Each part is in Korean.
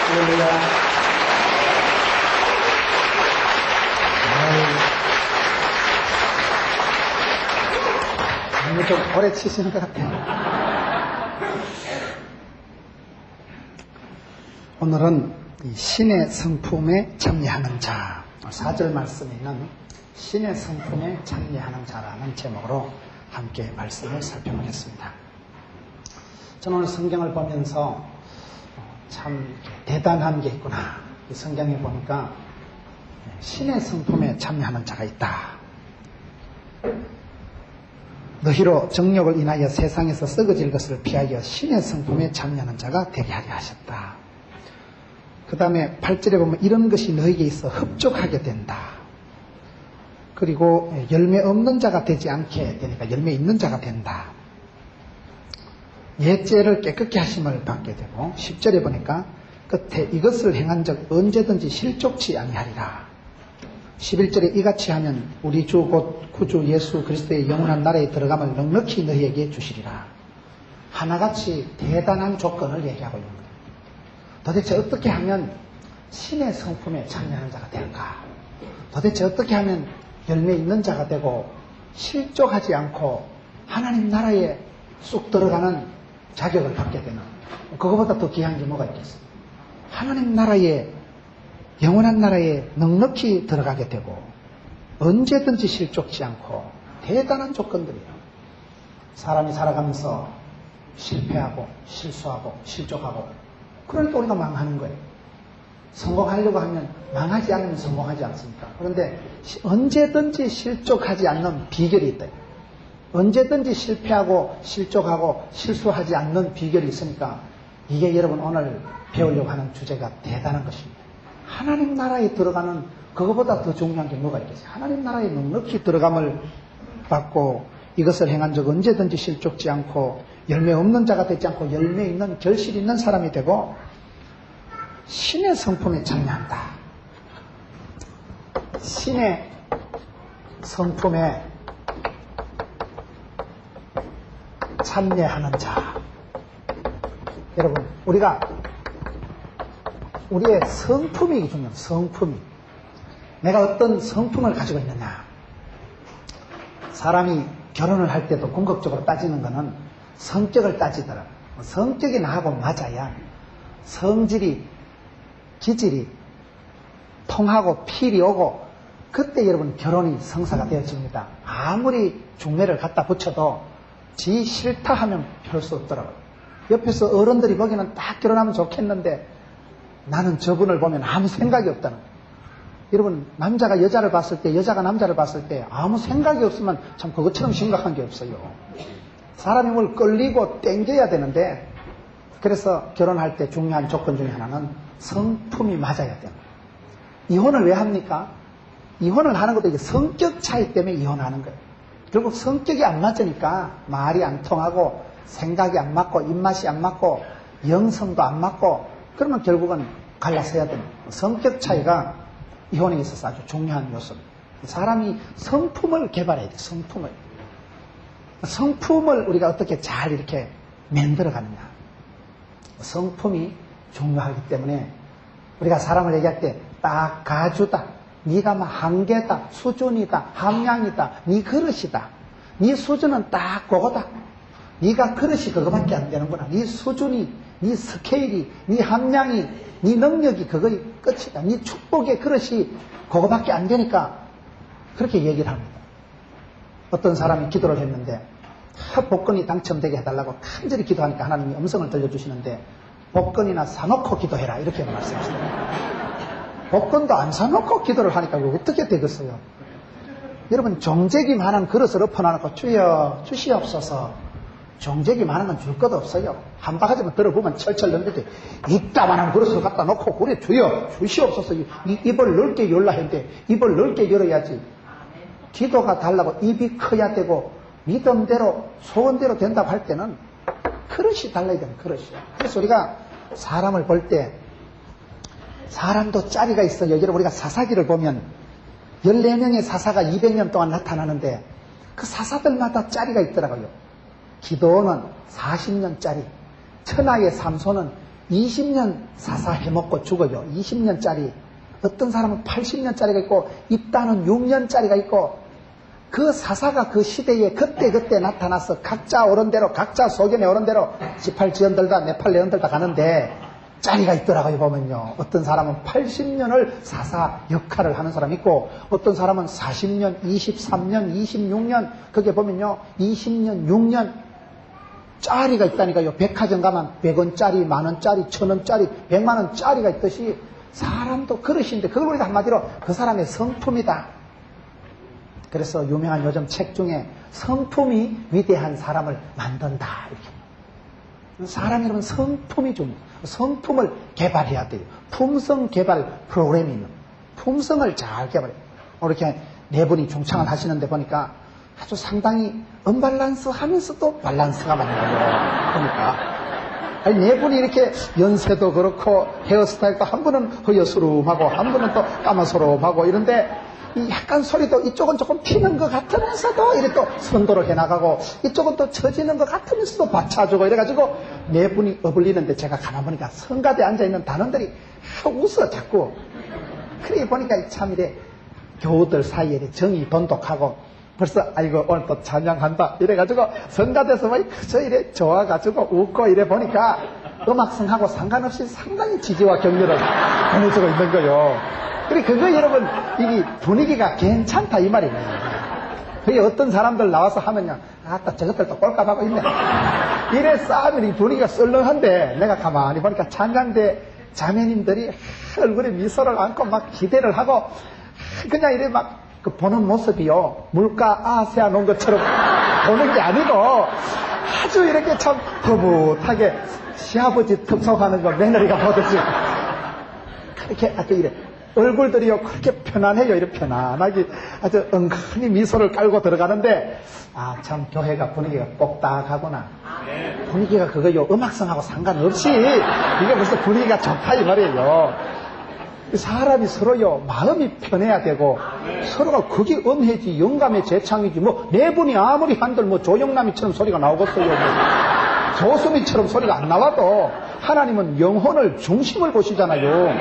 할렐루야. 너무 좀 오래 치시는 것 같아요. 오늘은 이 신의 성품에 참여하는 자, 4절 말씀에 있는 신의 성품에 참여하는 자라는 제목으로 함께 말씀을 살펴보겠습니다. 저는 오늘 성경을 보면서 참 대단한 게 있구나. 이 성경에 보니까 신의 성품에 참여하는 자가 있다. 너희로 정욕을 인하여 세상에서 썩어질 것을 피하여 신의 성품에 참여하는 자가 되게 하려 하셨다. 그 다음에 8절에 보면 이런 것이 너희에게 있어 흡족하게 된다. 그리고 열매 없는 자가 되지 않게 되니까 열매 있는 자가 된다. 옛죄를 깨끗게 하심을 받게 되고 10절에 보니까 끝에 이것을 행한 적 언제든지 실족치 아니하리라. 11절에 이같이 하면 우리 주 곧 구주 예수 그리스도의 영원한 나라에 들어감을 넉넉히 너희에게 주시리라. 하나같이 대단한 조건을 얘기하고 있는 거예요. 도대체 어떻게 하면 신의 성품에 참여하는 자가 될까? 도대체 어떻게 하면 열매 있는 자가 되고 실족하지 않고 하나님 나라에 쑥 들어가는 자격을 받게 되는, 그거보다 더 귀한 게 뭐가 있겠어요? 하나님 나라에, 영원한 나라에 넉넉히 들어가게 되고 언제든지 실족지 않고 대단한 조건들이에요. 사람이 살아가면서 실패하고 실수하고 실족하고 그러니까 우리가 망하는 거예요. 성공하려고 하면 망하지 않으면 성공하지 않습니까? 그런데 언제든지 실족하지 않는 비결이 있다. 언제든지 실패하고 실족하고 실수하지 않는 비결이 있으니까 이게 여러분 오늘 배우려고 하는 주제가 대단한 것입니다. 하나님 나라에 들어가는 그거보다 더 중요한 게 뭐가 있겠어요? 하나님 나라에 넉넉히 들어감을 받고 이것을 행한 적 언제든지 실족지 않고 열매 없는 자가 되지 않고 열매 있는 결실 있는 사람이 되고 신의 성품에 참여한다. 신의 성품에 참여하는 자. 여러분, 우리의 성품이 중요해요. 성품이. 내가 어떤 성품을 가지고 있느냐. 사람이 결혼을 할 때도 궁극적으로 따지는 거는 성격을 따지더라고요. 성격이 나하고 맞아야 성질이, 기질이 통하고 필이 오고 그때 여러분 결혼이 성사가 되어집니다. 아무리 중매를 갖다 붙여도 지 싫다 하면 별 수 없더라고요. 옆에서 어른들이 보기에는 딱 결혼하면 좋겠는데 나는 저분을 보면 아무 생각이 없다는 거예요. 여러분, 남자가 여자를 봤을 때, 여자가 남자를 봤을 때 아무 생각이 없으면 참 그것처럼 심각한 게 없어요. 사람이 뭘 끌리고 땡겨야 되는데, 그래서 결혼할 때 중요한 조건 중에 하나는 성품이 맞아야 되는 거예요. 이혼을 왜 합니까? 이혼을 하는 것도 이게 성격 차이 때문에 이혼하는 거예요. 결국 성격이 안 맞으니까 말이 안 통하고 생각이 안 맞고 입맛이 안 맞고 영성도 안 맞고 그러면 결국은 갈라서야 됩니다. 성격 차이가 이혼에 있어서 아주 중요한 요소입니다. 사람이 성품을 개발해야 돼요. 성품을 우리가 어떻게 잘 이렇게 만들어가느냐. 성품이 중요하기 때문에 우리가 사람을 얘기할 때 딱 가주다, 네가 막 한계다, 수준이다, 함량이다, 네 그릇이다, 네 수준은 딱 그거다, 네가 그릇이 그거밖에 안 되는구나, 네 수준이, 네 스케일이, 네 함량이, 네 능력이 그거의 끝이다, 네 축복의 그릇이 그거밖에 안 되니까 그렇게 얘기를 합니다. 어떤 사람이 기도를 했는데 복권이 당첨되게 해달라고 간절히 기도하니까 하나님이 음성을 들려주시는데 복권이나 사놓고 기도해라 이렇게 말씀하시더라고요. 복권도 안 사놓고 기도를 하니까 어떻게 되겠어요? 여러분, 종재기 많은 그릇을 엎어놔놓고 주여 주시옵소서. 종재기 많은 건 줄 것도 없어요. 한 바가지만 들어보면 철철 넘는데 이따만한 그릇을 갖다 놓고 그래 주여 주시옵소서. 입을 넓게 열라 했는데 입을 넓게 열어야지. 기도가 달라고 입이 커야 되고 믿음대로 소원대로 된다고 할 때는 그릇이 달라야 되는 그릇이야. 그래서 우리가 사람을 볼 때 사람도 짜리가 있어요. 여러분, 우리가 사사기를 보면 14명의 사사가 200년 동안 나타나는데 그 사사들마다 짜리가 있더라고요. 기도원은 40년짜리, 천하의 삼손은 20년 사사 해먹고 죽어요. 20년짜리. 어떤 사람은 80년짜리가 있고 입단은 6년짜리가 있고 그 사사가 그 시대에 그때그때 나타나서 각자 오른 대로 각자 소견에 오른 대로 지팔 지연들다 네팔 내연들다 가는데 짜리가 있더라고요. 보면요. 어떤 사람은 80년을 사사 역할을 하는 사람이 있고 어떤 사람은 40년, 23년, 26년 거기에 보면요. 20년, 6년 짜리가 있다니까요. 백화점 가면 100원짜리, 만원짜리, 1000원짜리, 100만원짜리가 있듯이 사람도 그릇인데 그걸 우리가 한마디로 그 사람의 성품이다. 그래서 유명한 요즘 책 중에 성품이 위대한 사람을 만든다. 이렇게. 사람 여러분 성품이 중요해요. 성품을 개발해야 돼요. 품성 개발 프로그램이 있는 품성을 잘 개발해요. 이렇게 네 분이 중창을 하시는데 보니까 아주 상당히 언밸런스 하면서도 밸런스가 맞는 거예요. 그러니까. 아니, 네 분이 이렇게 연세도 그렇고 헤어스타일도 한 분은 허여스름하고 한 분은 또 까마스름하고 이런데 이 약간 소리도 이쪽은 조금 튀는 것 같으면서도 이렇게 또 선도를 해나가고 이쪽은 또 처지는 것 같으면서도 받쳐주고 이래가지고 네 분이 어울리는데 제가 가만 보니까 성가대에 앉아있는 단원들이 웃어 자꾸. 그래 보니까 참 이래 교우들 사이에 정이 돈독하고 벌써 아이고 오늘 또 찬양한다 이래가지고 성가대에서 뭐 그저 이래 좋아가지고 웃고 이래 보니까 음악성하고 상관없이 상당히 지지와 격려를 보내주고 있는 거요. 그래 그거 여러분 이게 분위기가 괜찮다 이 말이네. 그게 어떤 사람들 나와서 하면요 아따 저것들 또 꼴값하고 있네 이래 싸우면 이 분위기가 썰렁한데 내가 가만히 보니까 찬양대 자매님들이 얼굴에 미소를 안고 막 기대를 하고 그냥 이래 막 그 보는 모습이요 물가 아세아 놓은 것처럼 보는 게 아니고 아주 이렇게 참 거붓하게 시아버지 특송하는 거 며느리가 보듯이 그렇게 아주 이래 얼굴들이요 그렇게 편안해요. 이렇게 편안하게 아주 은근히 미소를 깔고 들어가는데 아 참 교회가 분위기가 똑딱하구나. 분위기가 그거요 음악성하고 상관없이 이게 벌써 분위기가 좋다 이 말이에요. 사람이 서로요 마음이 편해야 되고 서로가 그게 은혜지 영감의 재창이지 뭐 네 분이 아무리 한들 뭐 조영남이처럼 소리가 나오겠어요. 뭐 조수미처럼 소리가 안 나와도 하나님은 영혼을 중심을 보시잖아요.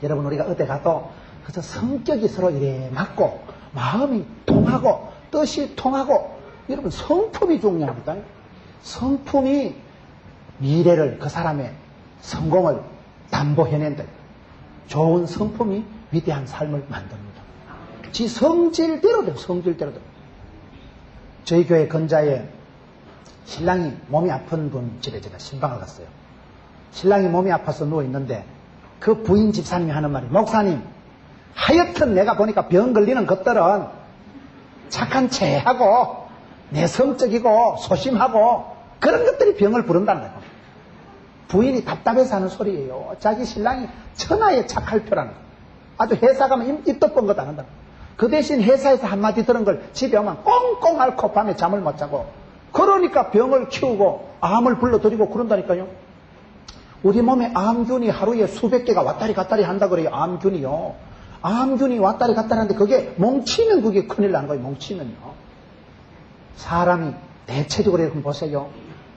여러분 우리가 어디 가도 그저 성격이 서로 이래 맞고 마음이 통하고 뜻이 통하고 여러분 성품이 중요합니다. 성품이 미래를 그 사람의 성공을 담보해낸다. 좋은 성품이 위대한 삶을 만듭니다. 지 성질대로 돼요. 성질대로 돼요. 저희 교회 근자에 신랑이 몸이 아픈 분 집에 제가 신방을 갔어요. 신랑이 몸이 아파서 누워있는데 그 부인 집사님이 하는 말이 목사님 하여튼 내가 보니까 병 걸리는 것들은 착한 체하고 내성적이고 소심하고 그런 것들이 병을 부른다는 거예요. 부인이 답답해서 하는 소리예요. 자기 신랑이 천하의 착할표라는 거예요. 아주 회사 가면 입 덮은 것도 안 한다. 그 대신 회사에서 한마디 들은 걸 집에 오면 꽁꽁 앓고 밤에 잠을 못 자고 그러니까 병을 키우고 암을 불러들이고 그런다니까요. 우리 몸에 암균이 하루에 수백 개가 왔다리 갔다리 한다 그래요. 암균이요. 암균이 왔다리 갔다리 하는데 그게 뭉치면 그게 큰일 나는 거예요. 뭉치면요. 사람이 대체적으로 이렇게 보세요.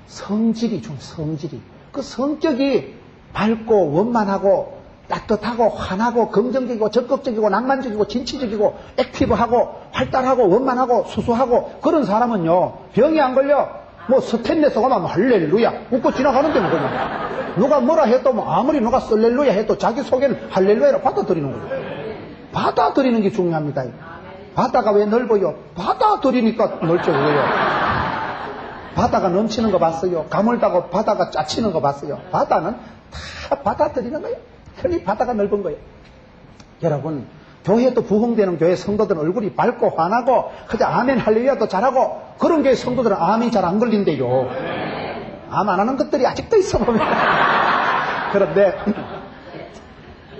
성질이 중요해요. 성질이. 그 성격이 밝고 원만하고 따뜻하고 환하고 긍정적이고 적극적이고 낭만적이고 진취적이고 액티브하고 활달하고 원만하고 수수하고 그런 사람은요 병이 안 걸려. 뭐 스탠레스 가면 할렐루야 웃고 지나가는데 뭐 그냥 누가 뭐라 해도 뭐 아무리 누가 썰렐루야 해도 자기 속에는 할렐루야로 받아들이는 거예요. 받아들이는 게 중요합니다. 바다가 왜 넓어요? 받아들이니까 넓죠 그거요. 바다가 넘치는 거 봤어요? 가물다고 바다가 짜치는 거 봤어요? 바다는 다 받아들이는 거예요. 흔히 바다가 넓은 거예요. 여러분 교회도 부흥되는 교회 성도들은 얼굴이 밝고 환하고 그저 아멘 할렐루야도 잘하고 그런 교회 성도들은 암이 잘 안 걸린대요. 암 안 하는 것들이 아직도 있어 보면. 그런데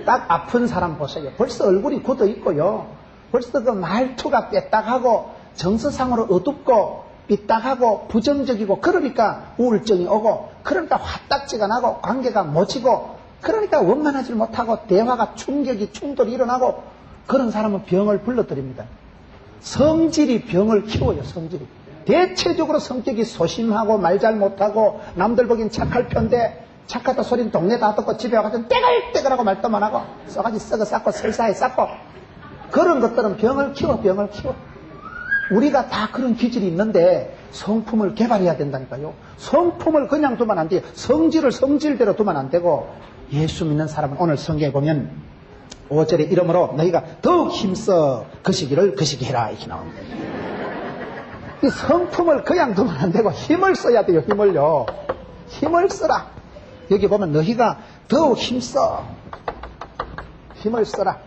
딱 아픈 사람 보세요. 벌써 얼굴이 굳어 있고요. 벌써 그 말투가 빼딱하고 정서상으로 어둡고 삐딱하고 부정적이고 그러니까 우울증이 오고 그러니까 화딱지가 나고 관계가 멎이고 그러니까 원만하지 못하고 대화가 충돌이 일어나고 그런 사람은 병을 불러들입니다. 성질이 병을 키워요. 성질이. 대체적으로 성격이 소심하고 말 잘 못하고 남들 보기엔 착할 편데 착하다 소리는 동네 다 듣고 집에 와가지고 떼글떼글하고 말도만 하고 쏘가지 썩어 쌌고 설사에 쌌고 그런 것들은 병을 키워. 우리가 다 그런 기질이 있는데 성품을 개발해야 된다니까요. 성품을 그냥 두면 안 돼요. 성질을 성질대로 두면 안 되고 예수 믿는 사람은 오늘 성경에 보면 5절에 이러므로 너희가 더욱 힘써 거시기를 거시기해라 이렇게 나옵니다. 이 성품을 그냥 두면 안 되고 힘을 써야 돼요. 힘을 써라. 여기 보면 너희가 더욱 힘써. 힘을 써라.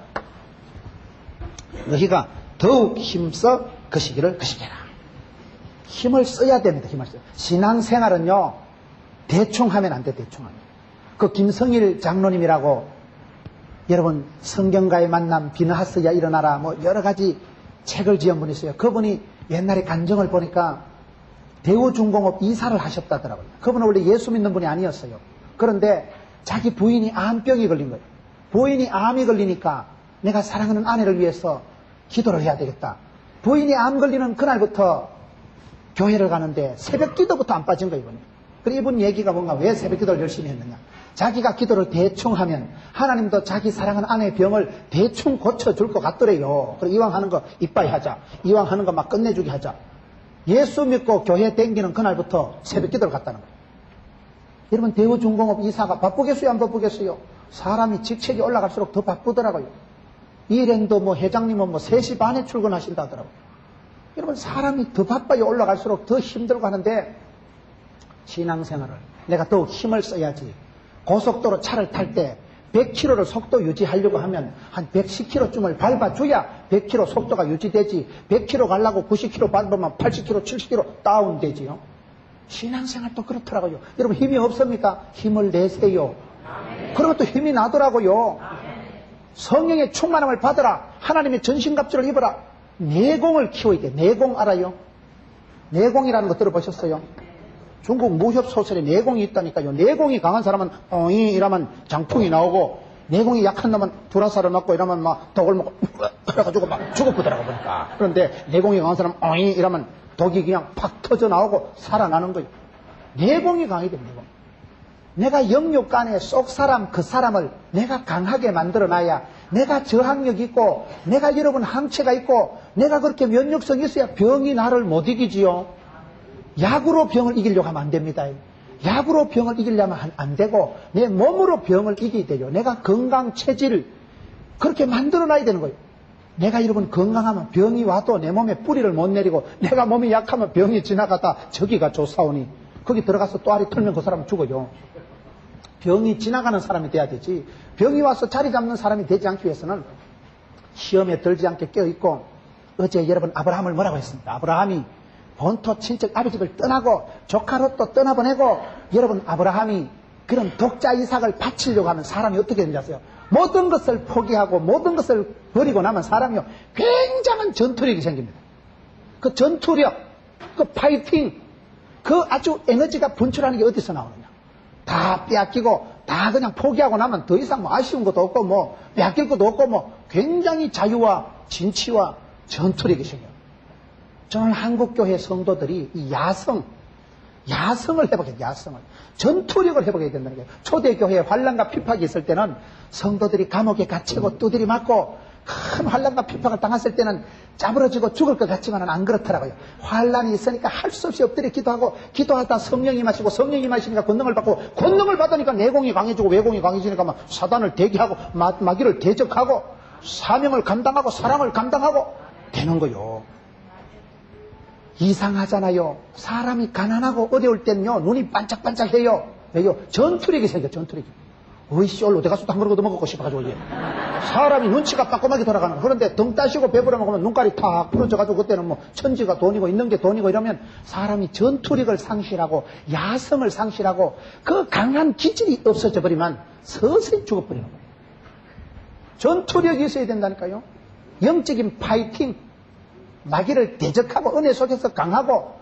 너희가 더욱 힘써 거시기를 거시기해라. 힘을 써야 됩니다. 힘을 써야. 신앙생활은요 대충 하면 안 돼. 대충 하면. 그 김성일 장로님이라고 여러분 성경가의 만남 비너하스야 일어나라 뭐 여러 가지 책을 지은 분이 있어요. 그분이 옛날에 간증을 보니까 대우중공업 이사를 하셨다더라고요. 그분은 원래 예수 믿는 분이 아니었어요. 그런데 자기 부인이 암병이 걸린 거예요. 부인이 암이 걸리니까 내가 사랑하는 아내를 위해서 기도를 해야 되겠다. 부인이 암 걸리는 그날부터 교회를 가는데 새벽 기도부터 안 빠진 거예요. 그리고 이분 얘기가 뭔가 왜 새벽 기도를 열심히 했느냐. 자기가 기도를 대충 하면 하나님도 자기 사랑하는 아내의 병을 대충 고쳐줄 것 같더래요. 그리고 이왕 하는 거 이빠이 하자. 이왕 하는 거 막 끝내주게 하자. 예수 믿고 교회 댕기는 그날부터 새벽 기도를 갔다는 거예요. 여러분 대우중공업 이사가 바쁘겠어요? 안 바쁘겠어요? 사람이 직책이 올라갈수록 더 바쁘더라고요. 일행도 뭐 회장님은 뭐 3시 반에 출근하신다 하더라고요. 여러분 사람이 더 바빠요. 올라갈수록 더 힘들고 하는데 신앙생활을 내가 더욱 힘을 써야지. 고속도로 차를 탈 때 100km를 속도 유지하려고 하면 한 110km쯤을 밟아줘야 100km 속도가 유지되지. 100km 가려고 90km 밟으면 80km, 70km 다운되지요. 신앙생활도 그렇더라고요. 여러분 힘이 없습니까? 힘을 내세요. 그러면 또 힘이 나더라고요. 성령의 충만함을 받으라. 하나님의 전신갑주를 입어라. 내공을 키워야 돼. 내공 알아요? 내공이라는 거 들어보셨어요? 중국 무협 소설에 내공이 있다니까요. 내공이 강한 사람은 어이 이러면 장풍이 나오고 내공이 약한 놈은 두라사를 맞고 이러면 막 독을 먹고 그래가지고 막 죽어보더라고 보니까. 그런데 내공이 강한 사람은 어이 이러면 독이 그냥 팍 터져 나오고 살아나는 거예요. 내공이 강해야 됩니다. 내공. 내가 영육 안에 속 사람 그 사람을 내가 강하게 만들어놔야 내가 저항력 있고 내가 여러분 항체가 있고 내가 그렇게 면역성이 있어야 병이 나를 못 이기지요. 약으로 병을 이기려고 하면 안 됩니다. 약으로 병을 이기려면 안 되고 내 몸으로 병을 이기게 돼요. 내가 건강 체질을 그렇게 만들어놔야 되는 거예요. 내가 여러분 건강하면 병이 와도 내 몸에 뿌리를 못 내리고 내가 몸이 약하면 병이 지나가다 저기가 좋사오니 거기 들어가서 또아리 털면 그 사람은 죽어요. 병이 지나가는 사람이 돼야 되지. 병이 와서 자리 잡는 사람이 되지 않기 위해서는 시험에 들지 않게 깨어있고 어제 여러분 아브라함을 뭐라고 했습니까? 아브라함이 본토 친척 아버지를 떠나고 조카 롯도 떠나보내고 여러분 아브라함이 그런 독자 이삭을 바치려고 하면 사람이 어떻게 되는지 아세요? 모든 것을 포기하고 모든 것을 버리고 나면 사람이요 굉장한 전투력이 생깁니다. 그 전투력, 그 파이팅, 그 아주 에너지가 분출하는 게 어디서 나오느냐. 다 빼앗기고 다 그냥 포기하고 나면 더 이상 뭐 아쉬운 것도 없고 뭐 빼앗길 것도 없고 뭐 굉장히 자유와 진취와 전투력이 생겨요. 저는 한국교회 성도들이 이 야성을 회복해야 돼요. 야성을. 전투력을 회복해야 된다는 거예요. 초대교회에 환난과 핍박이 있을 때는 성도들이 감옥에 갇히고 두드리 맞고 큰 환난과 핍박을 당했을 때는 짜부러지고 죽을 것 같지만은 안 그렇더라고요. 환난이 있으니까 할 수 없이 엎드려 기도하고 기도하다 성령이 마시고 성령이 마시니까 권능을 받고 권능을 받으니까 내공이 강해지고 외공이 강해지니까 막 사단을 대기하고 마귀를 대적하고 사명을 감당하고 사랑을 감당하고 되는 거요. 이상하잖아요. 사람이 가난하고 어려울 때는요 눈이 반짝반짝해요. 왜요? 전투력이 생겨. 전투력이. 어이씨 어디 가서 한 그릇 먹고 싶어가지고 이게 사람이 눈치가 빠꼼하게 돌아가는 거예요. 그런데 등 따시고 배부러 먹으면 눈깔이 탁 부러져가지고 그때는 뭐 천지가 돈이고 있는 게 돈이고 이러면 사람이 전투력을 상실하고 야성을 상실하고 그 강한 기질이 없어져 버리면 서서히 죽어버리는 거예요. 전투력이 있어야 된다니까요. 영적인 파이팅, 마귀를 대적하고 은혜 속에서 강하고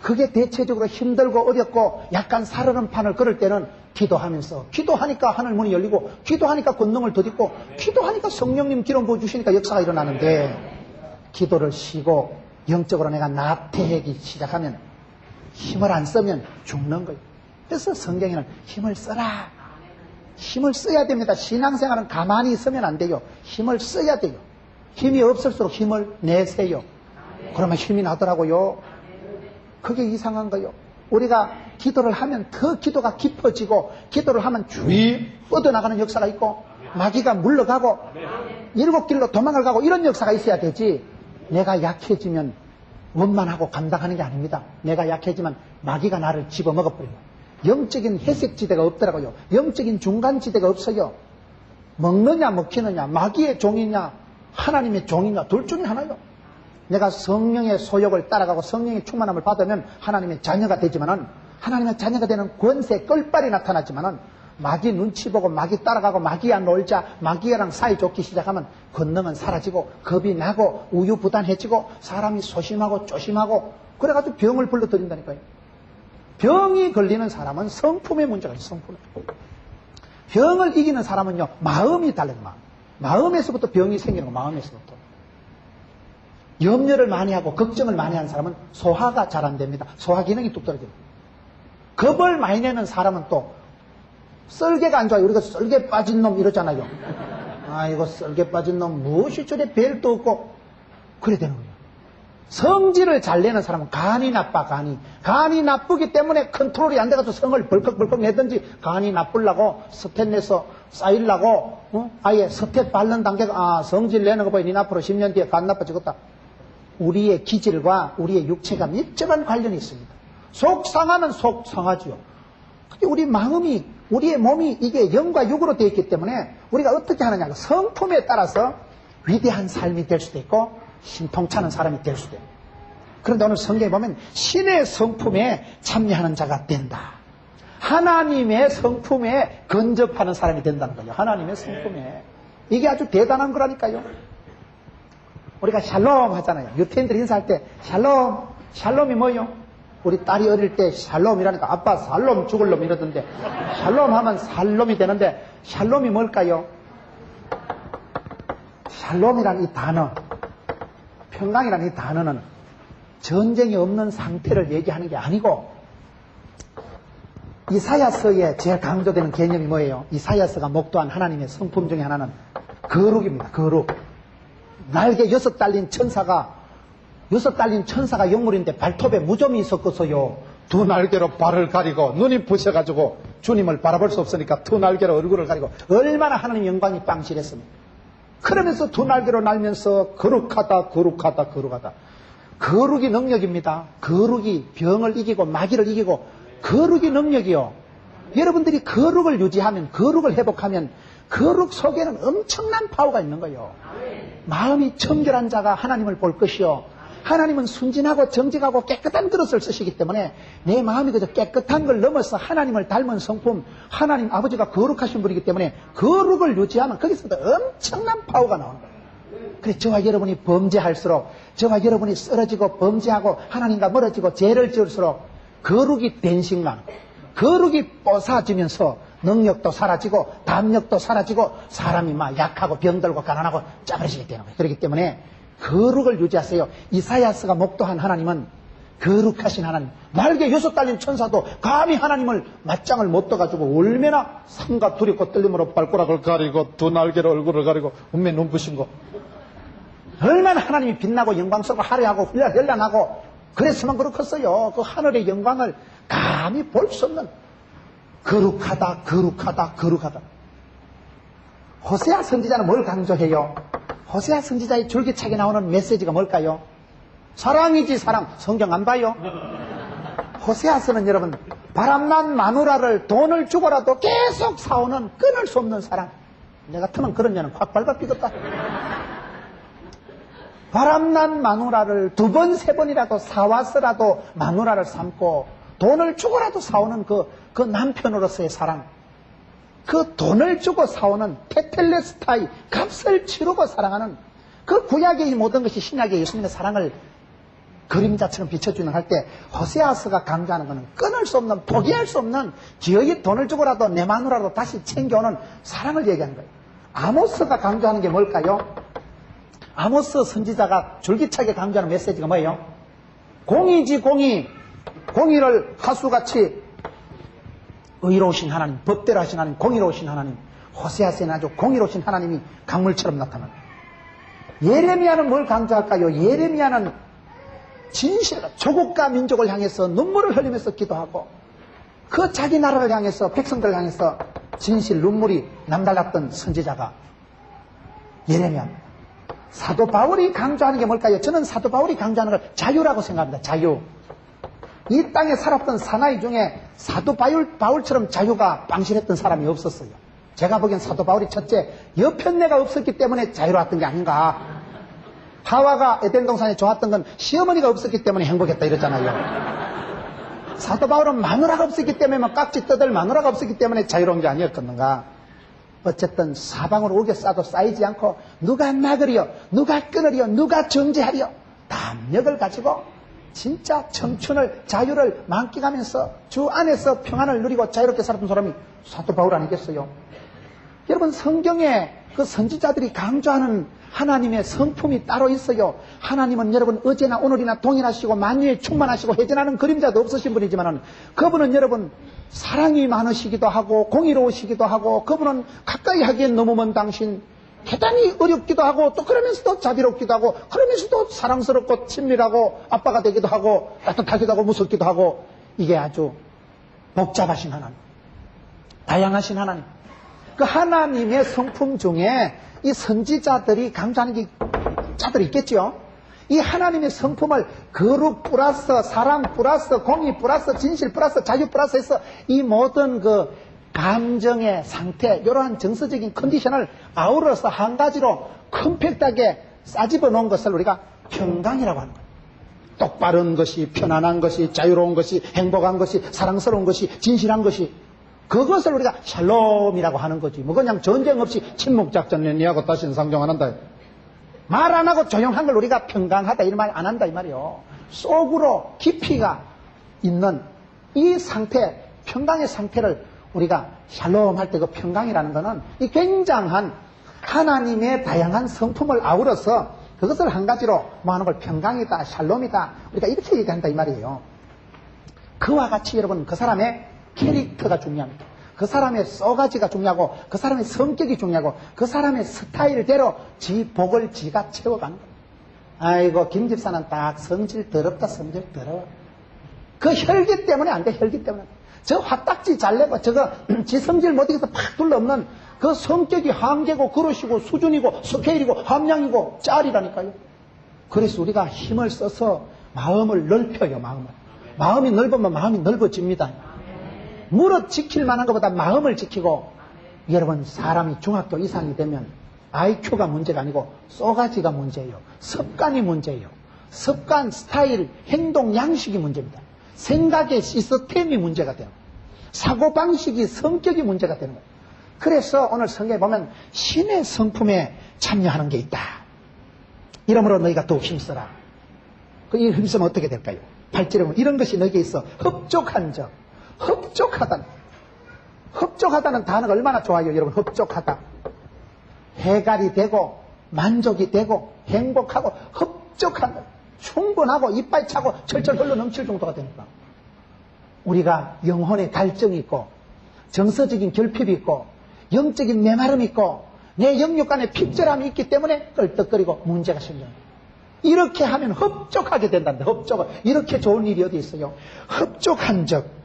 그게 대체적으로 힘들고 어렵고 약간 살얼음 판을 걸을 때는 기도하면서 기도하니까 하늘문이 열리고 기도하니까 권능을 덧입고 기도하니까 성령님 기름 부어주시니까 역사가 일어나는데 기도를 쉬고 영적으로 내가 나태해지기 시작하면 힘을 안 쓰면 죽는 거예요. 그래서 성경에는 힘을 써라. 힘을 써야 됩니다. 신앙생활은 가만히 있으면 안 돼요. 힘을 써야 돼요. 힘이 없을수록 힘을 내세요. 그러면 힘이 나더라고요. 그게 이상한 거요. 우리가 기도를 하면 더 기도가 깊어지고, 기도를 하면 주위 뻗어나가는 역사가 있고, 마귀가 물러가고, 일곱 길로 도망을 가고, 이런 역사가 있어야 되지. 내가 약해지면 원만하고 감당하는 게 아닙니다. 내가 약해지면 마귀가 나를 집어먹어버려요. 영적인 회색지대가 없더라고요. 영적인 중간지대가 없어요. 먹느냐 먹히느냐, 마귀의 종이냐 하나님의 종이냐, 둘 중에 하나요. 내가 성령의 소욕을 따라가고 성령의 충만함을 받으면 하나님의 자녀가 되지만은, 하나님의 자녀가 되는 권세, 끌빨이 나타나지만은, 마귀 눈치 보고 마귀 따라가고 마귀야 놀자, 마귀랑 사이좋기 시작하면 권능은 사라지고 겁이 나고 우유부단해지고 사람이 소심하고 조심하고, 그래가지고 병을 불러들인다니까요. 병이 걸리는 사람은 성품의 문제가 있어요. 성품에. 병을 이기는 사람은요, 마음이 달라요. 마음에서부터 병이 생기는 거. 마음에서부터. 염려를 많이 하고 걱정을 많이 하는 사람은 소화가 잘 안 됩니다. 소화 기능이 뚝 떨어져요. 겁을 많이 내는 사람은 또 썰개가 안 좋아요. 우리가 썰개 빠진 놈 이러잖아요. 이거 썰개 빠진 놈 무엇이 저래 벨도 없고, 그래 되는 거예요. 성질을 잘 내는 사람은 간이 나빠. 간이 나쁘기 때문에 컨트롤이 안 돼가지고 성을 벌컥벌컥 내든지, 간이 나쁘려고 스탯 내서 쌓이려고 아예 스탯 바른 단계가, 성질 내는 거 보니 니 앞으로 10년 뒤에 간 나빠지겠다. 우리의 기질과 우리의 육체가 밀접한 관련이 있습니다. 속 상하면 속 상하지요. 근데 우리 마음이, 우리의 몸이 이게 영과 육으로 되어 있기 때문에 우리가 어떻게 하느냐, 성품에 따라서 위대한 삶이 될 수도 있고 신통찮은 사람이 될 수도 있고. 그런데 오늘 성경에 보면 신의 성품에 참여하는 자가 된다. 하나님의 성품에 근접하는 사람이 된다는 거예요. 하나님의 성품에. 이게 아주 대단한 거라니까요. 우리가 샬롬 하잖아요. 유태인들이 인사할 때 샬롬, 샬롬이 뭐예요? 우리 딸이 어릴 때 샬롬이라니까 아빠 살롬 죽을 놈 이러던데, 샬롬 하면 살롬이 되는데 샬롬이 뭘까요? 샬롬이라는 이 단어, 평강이라는 이 단어는 전쟁이 없는 상태를 얘기하는 게 아니고, 이사야서에 제일 강조되는 개념이 뭐예요? 이사야서가 목도한 하나님의 성품 중에 하나는 거룩입니다. 거룩. 날개 6 달린 천사가 6 달린 천사가 영물인데 발톱에 무좀이 있었겠어요. 2 날개로 발을 가리고 눈이 부셔가지고 주님을 바라볼 수 없으니까 2 날개로 얼굴을 가리고, 얼마나 하나님 영광이 빵실했습니까? 그러면서 2 날개로 날면서 거룩하다 거룩하다 거룩하다. 거룩이 능력입니다. 거룩이 병을 이기고 마귀를 이기고, 거룩이 능력이요. 여러분들이 거룩을 유지하면, 거룩을 회복하면 거룩 속에는 엄청난 파워가 있는 거예요. 마음이 청결한 자가 하나님을 볼 것이요, 하나님은 순진하고 정직하고 깨끗한 그릇을 쓰시기 때문에 내 마음이 그저 깨끗한 걸 넘어서 하나님을 닮은 성품, 하나님 아버지가 거룩하신 분이기 때문에 거룩을 유지하면 거기서도 엄청난 파워가 나오는 거예요. 그래, 저와 여러분이 범죄할수록, 저와 여러분이 쓰러지고 범죄하고 하나님과 멀어지고 죄를 지을수록 거룩이 된식만, 거룩이 뽀사지면서 능력도 사라지고 담력도 사라지고 사람이 막 약하고 병들고 가난하고 짜버리시게 되는 거예요. 그렇기 때문에 거룩을 유지하세요. 이사야서가 목도한 하나님은 거룩하신 하나님. 날개 6 달린 천사도 감히 하나님을 맞짱을 못 떠가지고 얼마나 삼가 두렵고 떨림으로 발가락을 가리고 2 날개로 얼굴을 가리고 운매 눈부신 거, 얼마나 하나님이 빛나고 영광스럽고 화려하고 현란하고 그랬으면 그렇겠어요. 그 하늘의 영광을 감히 볼 수 없는 거룩하다 거룩하다 거룩하다. 호세아 선지자는 뭘 강조해요? 호세아 선지자의 줄기차게 나오는 메시지가 뭘까요? 사랑이지 사랑. 성경 안 봐요? 호세아서는 여러분, 바람난 마누라를 돈을 주고라도 계속 사오는 끊을 수 없는 사랑. 내 같으면 그런 년은 확 밟아삐겠다. 바람난 마누라를 2번 3번이라도 사와서라도 마누라를 삼고 돈을 주고라도 사오는 그 남편으로서의 사랑, 그 돈을 주고 사오는 테텔레스타이, 값을 치르고 사랑하는 그 구약의 이 모든 것이 신약의 예수님의 사랑을 그림자처럼 비춰주는 할 때, 호세아서가 강조하는 것은 끊을 수 없는, 포기할 수 없는, 기어이 돈을 주고라도 내 마누라도 다시 챙겨오는 사랑을 얘기하는 거예요. 아모스가 강조하는 게 뭘까요? 아모스 선지자가 줄기차게 강조하는 메시지가 뭐예요? 공의지 공의, 공의를 하수같이 의로우신 하나님, 법대로 하신 하나님, 공의로우신 하나님, 호세아서는 아주 공의로우신 하나님이 강물처럼 나타납니다. 예레미야는 뭘 강조할까요? 예레미야는 진실, 조국과 민족을 향해서 눈물을 흘리면서 기도하고 그 자기 나라를 향해서, 백성들을 향해서 진실, 눈물이 남달랐던 선지자가 예레미야입니다. 사도 바울이 강조하는 게 뭘까요? 저는 사도 바울이 강조하는 걸 자유라고 생각합니다. 자유. 이 땅에 살았던 사나이 중에 사도 바울처럼 자유가 빵실했던 사람이 없었어요. 제가 보기엔 사도 바울이 첫째, 여편네가 없었기 때문에 자유로웠던 게 아닌가. 하와가 에덴 동산에 좋았던 건 시어머니가 없었기 때문에 행복했다 이랬잖아요. 사도 바울은 마누라가 없었기 때문에 막 깍지 떠들 마누라가 없었기 때문에 자유로운 게 아니었겠는가. 어쨌든 사방으로 오게 싸도 쌓이지 않고 누가 막으리요, 누가 끊으리요, 누가 정죄하리요, 담력을 가지고 진짜 청춘을, 자유를 만끽하면서 주 안에서 평안을 누리고 자유롭게 살았던 사람이 사도 바울 아니겠어요? 여러분, 성경에 그 선지자들이 강조하는 하나님의 성품이 따로 있어요. 하나님은 여러분 어제나 오늘이나 동일하시고 만유에 충만하시고 해전하는 그림자도 없으신 분이지만 그분은 여러분 사랑이 많으시기도 하고 공의로우시기도 하고 그분은 가까이 하기엔 너무 먼 당신, 대단히 어렵기도 하고 또 그러면서도 자비롭기도 하고 그러면서도 사랑스럽고 친밀하고 아빠가 되기도 하고 따뜻하기도 하고 무섭기도 하고 이게 아주 복잡하신 하나님, 다양하신 하나님. 그 하나님의 성품 중에 이 선지자들이 강조하는 게 자들이 있겠죠. 이 하나님의 성품을 거룩 플러스 사랑 플러스 공의 플러스 진실 플러스 자유 플러스 해서 이 모든 그 감정의 상태, 이러한 정서적인 컨디션을 아우러서 한 가지로 컴팩트하게 싸집어 놓은 것을 우리가 평강이라고 하는 거예요. 똑바른 것이, 편안한 것이, 자유로운 것이, 행복한 것이, 사랑스러운 것이, 진실한 것이, 그것을 우리가 샬롬이라고 하는 거지. 뭐 그냥 전쟁 없이 침묵작전 니하고 다시는 상종 안 한다. 말 안 하고 조용한 걸 우리가 평강하다 이런 말 안 한다 이 말이요. 속으로 깊이가 있는 이 상태, 평강의 상태를 우리가 샬롬 할 때 그 평강이라는 거는 이 굉장한 하나님의 다양한 성품을 아우러서 그것을 한 가지로 뭐 하는 걸 평강이다, 샬롬이다, 우리가 이렇게 얘기한다 이 말이에요. 그와 같이 여러분 그 사람의 캐릭터가 중요합니다. 그 사람의 쏘가지가 중요하고 그 사람의 성격이 중요하고 그 사람의 스타일대로 지 복을 지가 채워가는 거예요. 아이고 김 집사는 딱 성질 더럽다, 성질 더러워. 그 혈기 때문에 안 돼. 혈기 때문에. 저 화딱지 잘 내고 저거 지 성질 못 이겨서 팍 둘러없는 그 성격이 한계고 그릇이고 수준이고 스케일이고 함량이고 짤이라니까요. 그래서 우리가 힘을 써서 마음을 넓혀요. 마음이 넓으면 마음이 넓어집니다. 무릇 지킬 만한 것보다 마음을 지키고, 여러분 사람이 중학교 이상이 되면 IQ가 문제가 아니고 쏘가지가 문제예요. 습관이 문제예요. 습관, 스타일, 행동, 양식이 문제입니다. 생각의 시스템이 문제가 돼요. 사고방식이, 성격이 문제가 되는 거예요. 그래서 오늘 성경에 보면 신의 성품에 참여하는 게 있다. 이러므로 너희가 더욱 힘써라. 이 힘쓰면 어떻게 될까요? 8절에 보면 이런 것이 너희에게 있어 흡족한 적. 흡족하다는 단어가 얼마나 좋아요, 여러분. 흡족하다. 해갈이 되고 만족이 되고 행복하고 흡족한 것. 충분하고 이빨 차고 철철 흘러 넘칠 정도가 되니까 우리가 영혼의 갈증이 있고 정서적인 결핍이 있고 영적인 메마름이 있고 내 영육 안에 핍절함이 있기 때문에 끌떡거리고 문제가 생겨요. 이렇게 하면 흡족하게 된단다. 이렇게 좋은 일이 어디 있어요? 흡족한 적.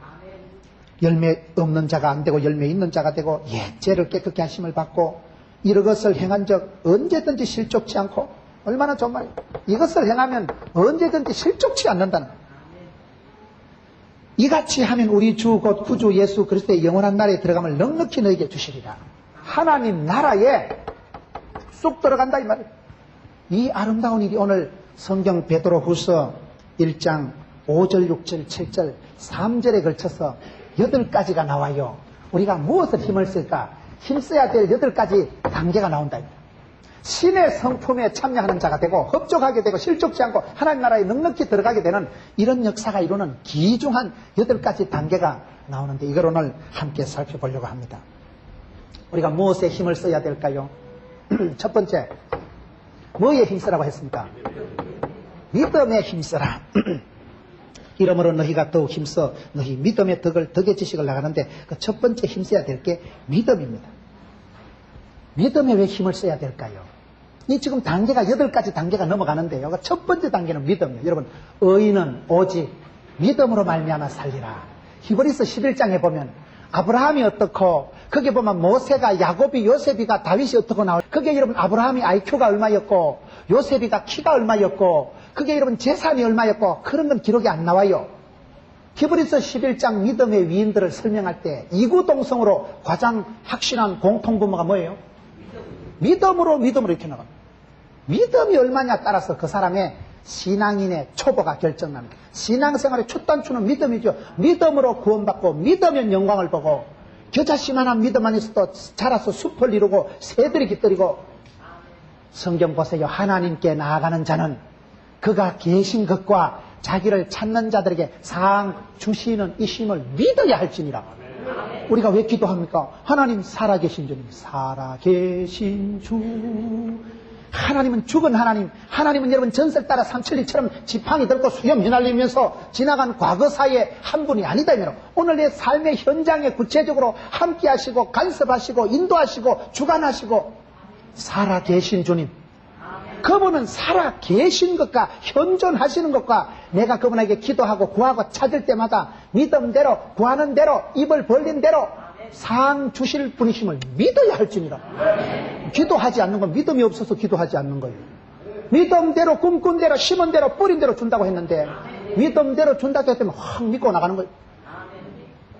열매 없는 자가 안 되고 열매 있는 자가 되고 죄를 깨끗게 하심을 받고 이런 것을 행한 적 언제든지 실족치 않고, 얼마나 좋은 말이에요. 이것을 행하면 언제든지 실족치 않는다는 거예요. 이같이 하면 우리 주 곧 구주 예수 그리스도의 영원한 나라에 들어감을 넉넉히 너에게 주시리라. 하나님 나라에 쑥 들어간다 이 말이에요. 이 아름다운 일이 오늘 성경 베드로후서 1장 5절, 6절, 7절, 3절에 걸쳐서 8가지가 나와요. 우리가 무엇을 힘을 쓸까? 힘써야 될 8가지 단계가 나온다. 신의 성품에 참여하는 자가 되고 흡족하게 되고 실족치 않고 하나님 나라에 넉넉히 들어가게 되는 이런 역사가 이루는 귀중한 8가지 단계가 나오는데 이걸 오늘 함께 살펴보려고 합니다. 우리가 무엇에 힘을 써야 될까요? 첫 번째, 뭐에 힘쓰라고 했습니까? 믿음에 힘써라. 이러므로 너희가 더욱 힘써 너희 믿음의 덕의 지식을 나가는데 그 첫 번째 힘써야 될 게 믿음입니다. 믿음에 왜 힘을 써야 될까요? 이 지금 단계가 8가지 단계가 넘어가는데요. 그 첫 번째 단계는 믿음이에요. 여러분, 의인은 오직 믿음으로 말미암아 살리라. 히브리서 11장에 보면 아브라함이 어떻고, 거기에 보면 모세가, 야곱이, 요셉이가, 다윗이 어떻고 나와요. 그게 여러분 아브라함이 IQ가 얼마였고, 요셉이가 키가 얼마였고, 그게 여러분 재산이 얼마였고, 그런 건 기록이 안 나와요. 히브리서 11장 믿음의 위인들을 설명할 때 이구동성으로 가장 확실한 공통분모가 뭐예요? 믿음으로 이렇게 나갑니다. 믿음이 얼마냐 따라서 그 사람의 신앙인의 초보가 결정납니다. 신앙생활의 첫 단추는 믿음이죠. 믿음으로 구원받고 믿으면 영광을 보고 겨자씨만한 믿음 안에서도 자라서 숲을 이루고 새들이 깃들이고 성경 보세요. 하나님께 나아가는 자는 그가 계신 것과 자기를 찾는 자들에게 상 주시는 이심을 믿어야 할지니라. 우리가 왜 기도합니까? 하나님 살아계신 주님, 살아계신 주. 하나님은 죽은 하나님. 하나님은 여러분 전설 따라 삼천리처럼 지팡이 들고 수염 휘날리면서 지나간 과거사의 한 분이 아니다. 오늘 내 삶의 현장에 구체적으로 함께 하시고 간섭하시고 인도하시고 주관하시고 살아계신 주님. 그분은 살아계신 것과 현존하시는 것과 내가 그분에게 기도하고 구하고 찾을 때마다 믿음대로 구하는 대로 입을 벌린 대로 상 주실 분이심을 믿어야 할지니라. 기도하지 않는 건 믿음이 없어서 기도하지 않는 거예요. 믿음대로 꿈꾼 대로 심은 대로 뿌린 대로 준다고 했는데 믿음대로 준다고 했더니 확 믿고 나가는 거예요.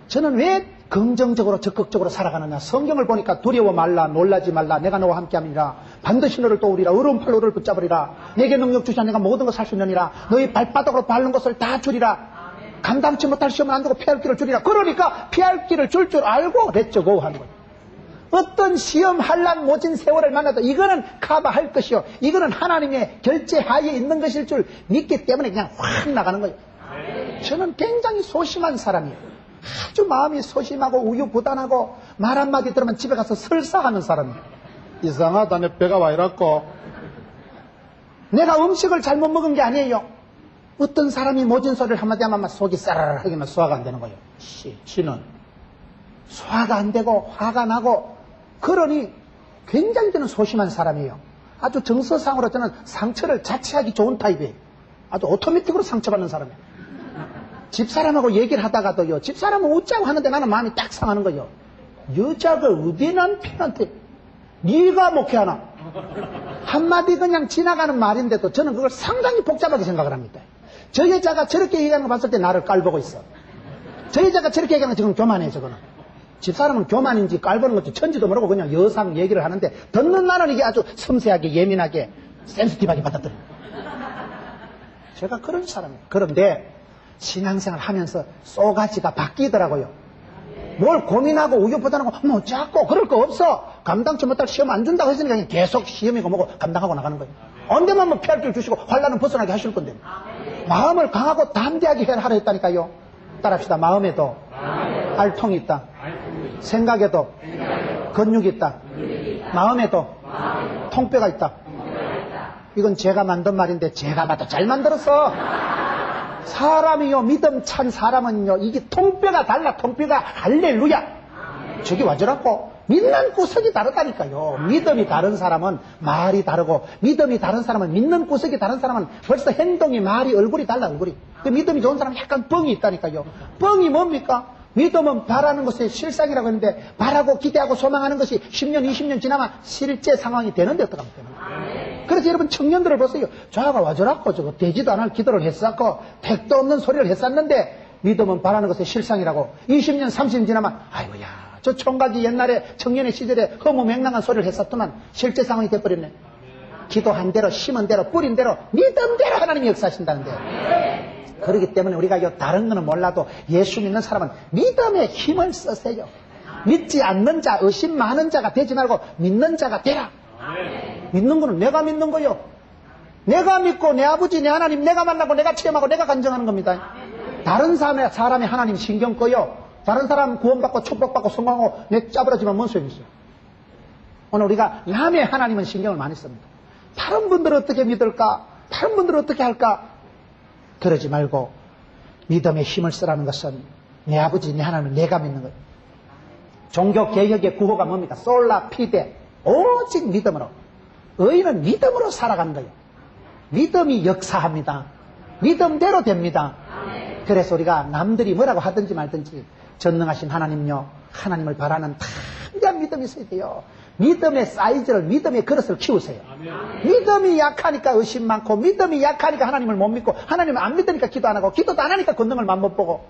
저는 왜 긍정적으로 적극적으로 살아가느냐. 성경을 보니까 두려워 말라, 놀라지 말라, 내가 너와 함께함이니라. 반드시 너를 도우리라. 어려운 팔로 너를 붙잡으리라. 내게 능력 주시자. 내가 모든 걸 살 수 있느니라. 너희 발바닥으로 밟는 것을 다 주리라. 감당치 못할 시험은 안 두고 피할 길을 주리라. 그러니까 피할 길을 줄 알고 렛츠고 하는 거예요. 어떤 시험, 한란, 모진 세월을 만나도 이거는 커버할 것이요, 이거는 하나님의 결제하에 있는 것일 줄 믿기 때문에 그냥 확 나가는 거예요. 저는 굉장히 소심한 사람이에요. 아주 마음이 소심하고 우유부단하고 말 한마디 들으면 집에 가서 설사하는 사람이에요. 이상하다, 내 배가 와 이랬고. 내가 음식을 잘못 먹은 게 아니에요. 어떤 사람이 모진 소리를 한마디 하면 속이 싸라라 하기만 소화가 안 되는 거예요. 지는 소화가 안 되고 화가 나고, 그러니 굉장히 저는 소심한 사람이에요. 아주 정서상으로 저는 상처를 자체하기 좋은 타입이에요. 아주 오토매틱으로 상처받는 사람이에요. 집사람하고 얘기를 하다가도요, 집사람은 웃자고 하는데 나는 마음이 딱 상하는 거예요. 여자가 어디 남편한테 네가 목회하나? 한마디 그냥 지나가는 말인데도 저는 그걸 상당히 복잡하게 생각을 합니다. 저 여자가 저렇게 얘기하는 거 봤을 때 나를 깔보고 있어. 저 여자가 저렇게 얘기하는 거 지금 교만해. 저거는 집사람은 교만인지 깔보는 것도 천지도 모르고 그냥 여상 얘기를 하는데 듣는 나는 이게 아주 섬세하게 예민하게 센스티브하게 받아들여요. 제가 그런 사람이에요. 그런데 신앙생활 하면서 쏘가지가 바뀌더라고요. 뭘 고민하고 우유부단하고 뭐 자꾸 그럴 거 없어. 감당치 못할 시험 안 준다고 했으니까 그냥 계속 시험이고 뭐고 감당하고 나가는 거예요. 언제만 뭐 피할 길 주시고 환난은 벗어나게 하실 건데. 마음을 강하고 담대하게 하라 했다니까요. 따라합시다. 마음에도 알통이 있다. 생각에도 근육이 있다. 마음에도 통뼈가 있다. 이건 제가 만든 말인데 제가 봐도 잘 만들었어. 사람이요, 믿음 찬 사람은요, 이게 통뼈가 달라. 통뼈가 할렐루야. 저기 와저라고 믿는 구석이 다르다니까요. 믿음이 다른 사람은 말이 다르고, 믿음이 다른 사람은 믿는 구석이 다른 사람은 벌써 행동이, 말이, 얼굴이 달라. 얼굴이. 그 믿음이 좋은 사람은 약간 뻥이 있다니까요. 뻥이 뭡니까? 믿음은 바라는 것의 실상이라고 했는데, 바라고 기대하고 소망하는 것이 10년 20년 지나면 실제 상황이 되는데 어떡합니까? 그래서 여러분 청년들을 보세요. 저하가 와저라고 저거 되지도 않을 기도를 했었고 택도 없는 소리를 했었는데, 믿음은 바라는 것의 실상이라고 20년 30년 지나면 아이고야, 저 총각이 옛날에 청년의 시절에 허무맹랑한 소리를 했었더만 실제 상황이 돼버렸네. 기도한 대로 심은 대로 뿌린 대로 믿음대로 하나님이 역사하신다는데. 그렇기 때문에 우리가 다른 거는 몰라도 예수 믿는 사람은 믿음의 힘을 쓰세요. 믿지 않는 자, 의심 많은 자가 되지 말고 믿는 자가 되라. 믿는 거는 내가 믿는 거요. 내가 믿고 내 아버지, 내 하나님, 내가 만나고 내가 체험하고 내가 간증하는 겁니다. 다른 사람이 하나님 신경 꺼요. 다른 사람 구원받고 축복받고 성공하고 내 짜부라지만 뭔 소용이 있어요. 오늘 우리가 남의 하나님은 신경을 많이 씁니다. 다른 분들은 어떻게 믿을까? 다른 분들은 어떻게 할까? 그러지 말고 믿음의 힘을 쓰라는 것은 내 아버지, 내 하나님을 내가 믿는 거예요. 종교개혁의 구호가 뭡니까? 솔라 피데, 오직 믿음으로. 의인은 믿음으로 살아가는 거예요. 믿음이 역사합니다. 믿음대로 됩니다. 그래서 우리가 남들이 뭐라고 하든지 말든지 전능하신 하나님요, 하나님을 바라는 담대한 믿음이 있어야 돼요. 믿음의 사이즈를, 믿음의 그릇을 키우세요. 믿음이 약하니까 의심 많고, 믿음이 약하니까 하나님을 못 믿고, 하나님을 안 믿으니까 기도 안 하고, 기도도 안 하니까 권능을 못 보고.